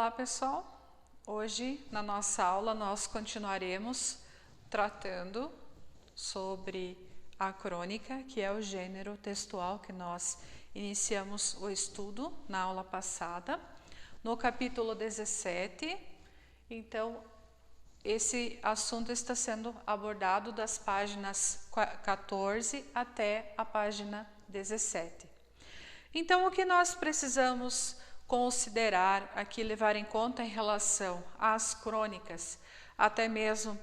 Olá pessoal, hoje na nossa aula nós continuaremos tratando sobre a crônica, que é o gênero textual que nós iniciamos o estudo na aula passada, no capítulo 17. Então, esse assunto está sendo abordado das páginas 14 até a página 17. Então, o que nós precisamos considerar aqui, levar em conta em relação às crônicas, até mesmo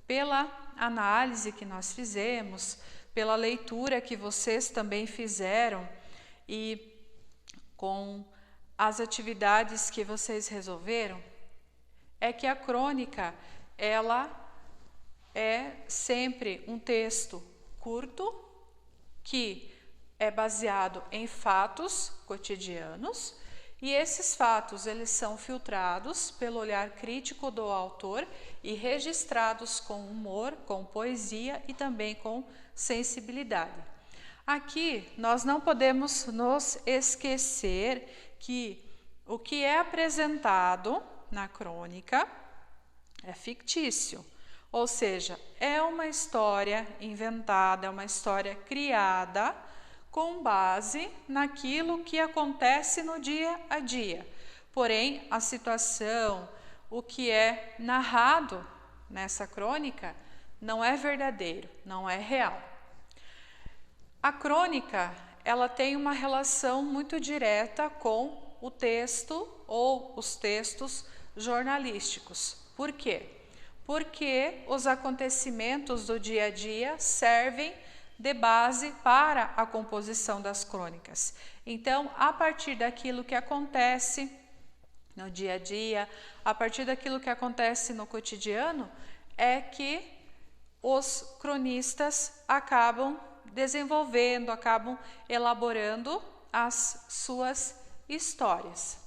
pela análise que nós fizemos, pela leitura que vocês também fizeram e com as atividades que vocês resolveram, é que a crônica, ela é sempre um texto curto que é baseado em fatos cotidianos, e esses fatos eles são filtrados pelo olhar crítico do autor e registrados com humor, com poesia e também com sensibilidade. Aqui nós não podemos nos esquecer que o que é apresentado na crônica é fictício, ou seja, é uma história inventada, é uma história criada com base naquilo que acontece no dia a dia. Porém, a situação, o que é narrado nessa crônica, não é verdadeiro, não é real. A crônica, ela tem uma relação muito direta com o texto ou os textos jornalísticos. Por quê? Porque os acontecimentos do dia a dia servem de base para a composição das crônicas. Então, a partir daquilo que acontece no dia a dia, a partir daquilo que acontece no cotidiano, é que os cronistas acabam desenvolvendo, acabam elaborando as suas histórias.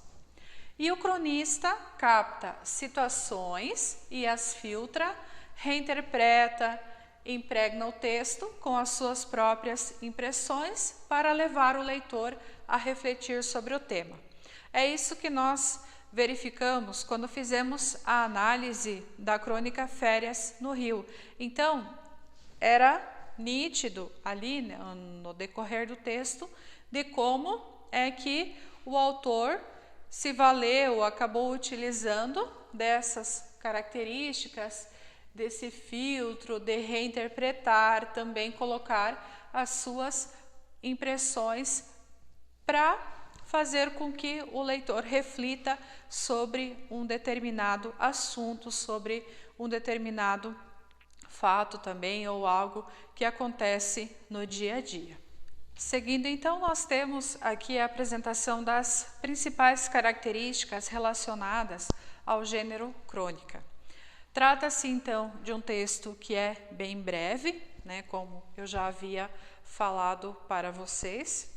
E o cronista capta situações e as filtra, reinterpreta, impregna o texto com as suas próprias impressões para levar o leitor a refletir sobre o tema. É isso que nós verificamos quando fizemos a análise da crônica Férias no Rio. Então, era nítido ali, no decorrer do texto, de como é que o autor se valeu, acabou utilizando dessas características, desse filtro, de reinterpretar, também colocar as suas impressões para fazer com que o leitor reflita sobre um determinado assunto, sobre um determinado fato também, ou algo que acontece no dia a dia. Seguindo, então, nós temos aqui a apresentação das principais características relacionadas ao gênero crônica. Trata-se, então, de um texto que é bem breve, como eu já havia falado para vocês.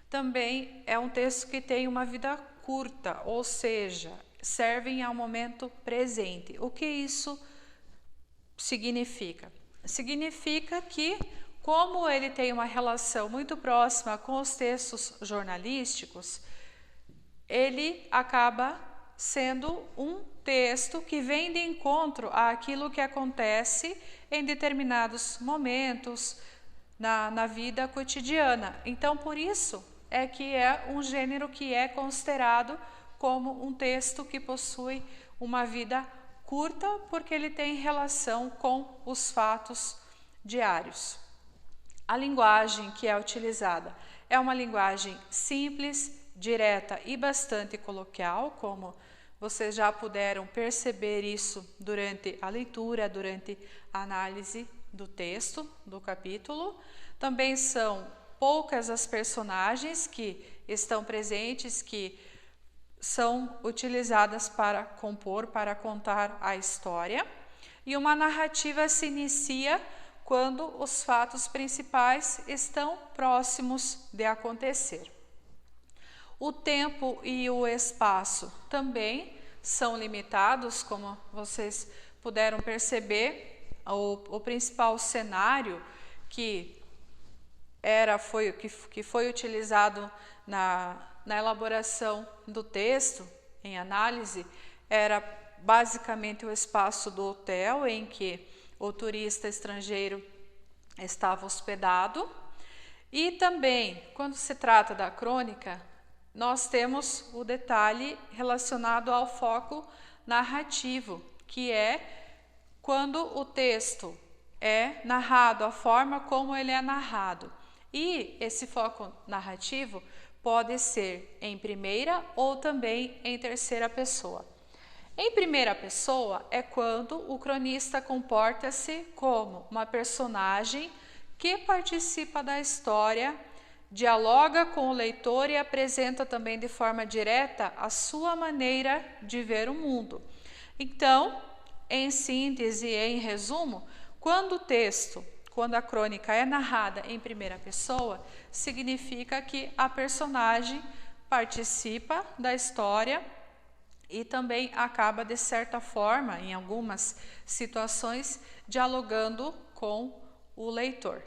Também é um texto que tem uma vida curta, ou seja, servem ao momento presente. O que isso significa? Significa que, como ele tem uma relação muito próxima com os textos jornalísticos, ele acaba sendo um texto que vem de encontro àquilo que acontece em determinados momentos na vida cotidiana. Então, por isso é que é um gênero que é considerado como um texto que possui uma vida curta, porque ele tem relação com os fatos diários. A linguagem que é utilizada é uma linguagem simples, direta e bastante coloquial, como vocês já puderam perceber isso durante a leitura, durante a análise do texto, do capítulo. Também são poucas as personagens que estão presentes, que são utilizadas para compor, para contar a história. E uma narrativa se inicia quando os fatos principais estão próximos de acontecer. O tempo e o espaço também são limitados, como vocês puderam perceber. O principal cenário que foi utilizado na elaboração do texto em análise era basicamente o espaço do hotel em que o turista estrangeiro estava hospedado. E também, quando se trata da crônica, nós temos o detalhe relacionado ao foco narrativo, que é quando o texto é narrado, a forma como ele é narrado. E esse foco narrativo pode ser em primeira ou também em terceira pessoa. Em primeira pessoa é quando o cronista comporta-se como uma personagem que participa da história, dialoga com o leitor e apresenta também de forma direta a sua maneira de ver o mundo. Então, em síntese e em resumo, quando a crônica é narrada em primeira pessoa, significa que a personagem participa da história e também acaba, de certa forma, em algumas situações, dialogando com o leitor.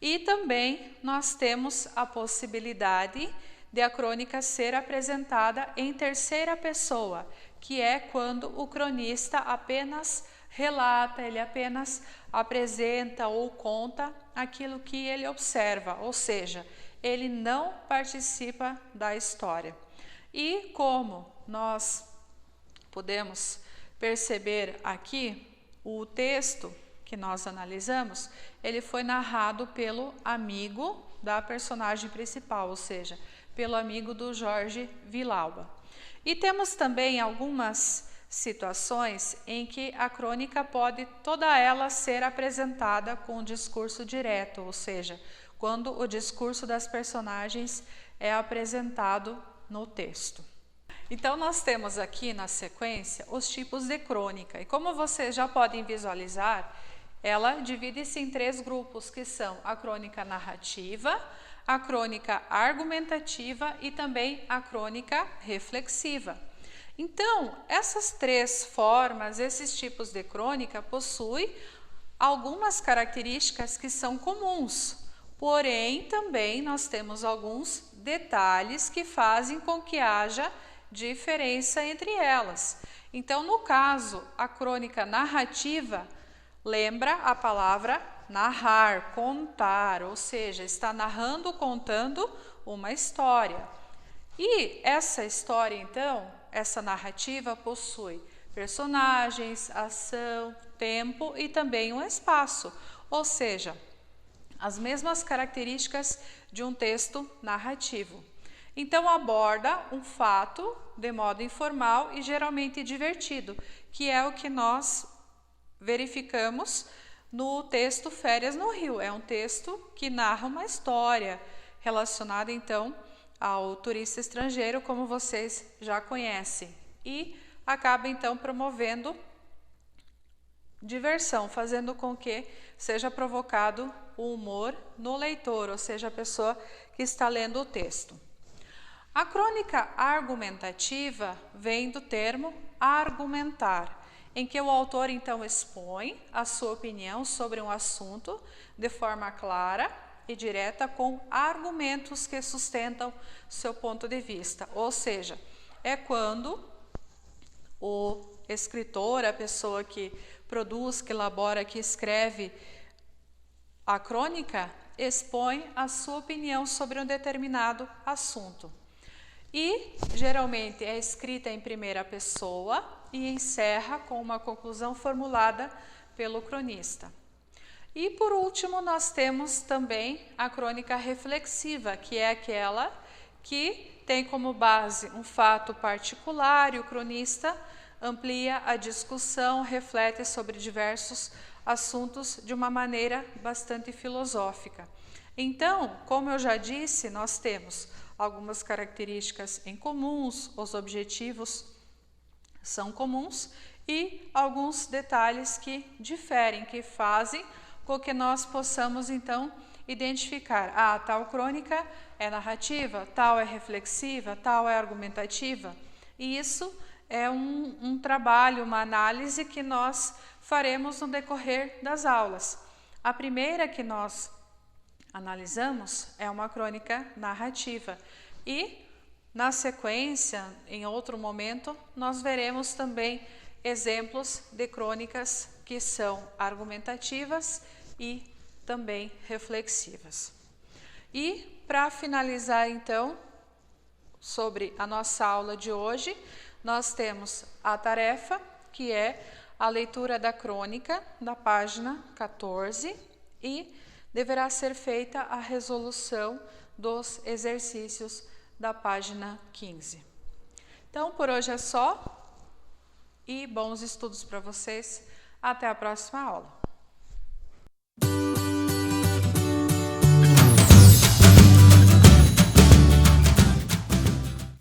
E também nós temos a possibilidade de a crônica ser apresentada em terceira pessoa, que é quando o cronista apenas relata, ele apenas apresenta ou conta aquilo que ele observa, ou seja, ele não participa da história. E como nós podemos perceber aqui, o texto que nós analisamos, ele foi narrado pelo amigo da personagem principal, ou seja, pelo amigo do Jorge Villalba. E temos também algumas situações em que a crônica pode toda ela ser apresentada com um discurso direto, ou seja, quando o discurso das personagens é apresentado no texto. Então, nós temos aqui na sequência os tipos de crônica, e como vocês já podem visualizar, ela divide-se em 3 grupos, que são a crônica narrativa, a crônica argumentativa e também a crônica reflexiva. Então, essas 3 formas, esses tipos de crônica possuem algumas características que são comuns, porém também nós temos alguns detalhes que fazem com que haja diferença entre elas. Então, no caso, a crônica narrativa lembra a palavra narrar, contar, ou seja, está narrando, contando uma história. E essa história, então, essa narrativa possui personagens, ação, tempo e também um espaço, ou seja, as mesmas características de um texto narrativo. Então, aborda um fato de modo informal e geralmente divertido, que é o que nós verificamos no texto Férias no Rio. É um texto que narra uma história relacionada, então, ao turista estrangeiro, como vocês já conhecem. E acaba, então, promovendo diversão, fazendo com que seja provocado o humor no leitor, ou seja, a pessoa que está lendo o texto. A crônica argumentativa vem do termo argumentar, em que o autor então expõe a sua opinião sobre um assunto de forma clara e direta com argumentos que sustentam seu ponto de vista. Ou seja, é quando o escritor, a pessoa que produz, que elabora, que escreve a crônica, expõe a sua opinião sobre um determinado assunto. E, geralmente, é escrita em primeira pessoa e encerra com uma conclusão formulada pelo cronista. E, por último, nós temos também a crônica reflexiva, que é aquela que tem como base um fato particular e o cronista amplia a discussão, reflete sobre diversos assuntos de uma maneira bastante filosófica. Então, como eu já disse, nós temos algumas características em comuns, os objetivos são comuns e alguns detalhes que diferem, que fazem com que nós possamos então identificar, tal crônica é narrativa, tal é reflexiva, tal é argumentativa. E isso é um trabalho, uma análise que nós faremos no decorrer das aulas. A primeira que nós analisamos é uma crônica narrativa e Na sequência, em outro momento, nós veremos também exemplos de crônicas que são argumentativas e também reflexivas. E, para finalizar, então, sobre a nossa aula de hoje, nós temos a tarefa, que é a leitura da crônica, da página 14, e deverá ser feita a resolução dos exercícios da página 15. Então, por hoje é só, e bons estudos para vocês. Até a próxima aula.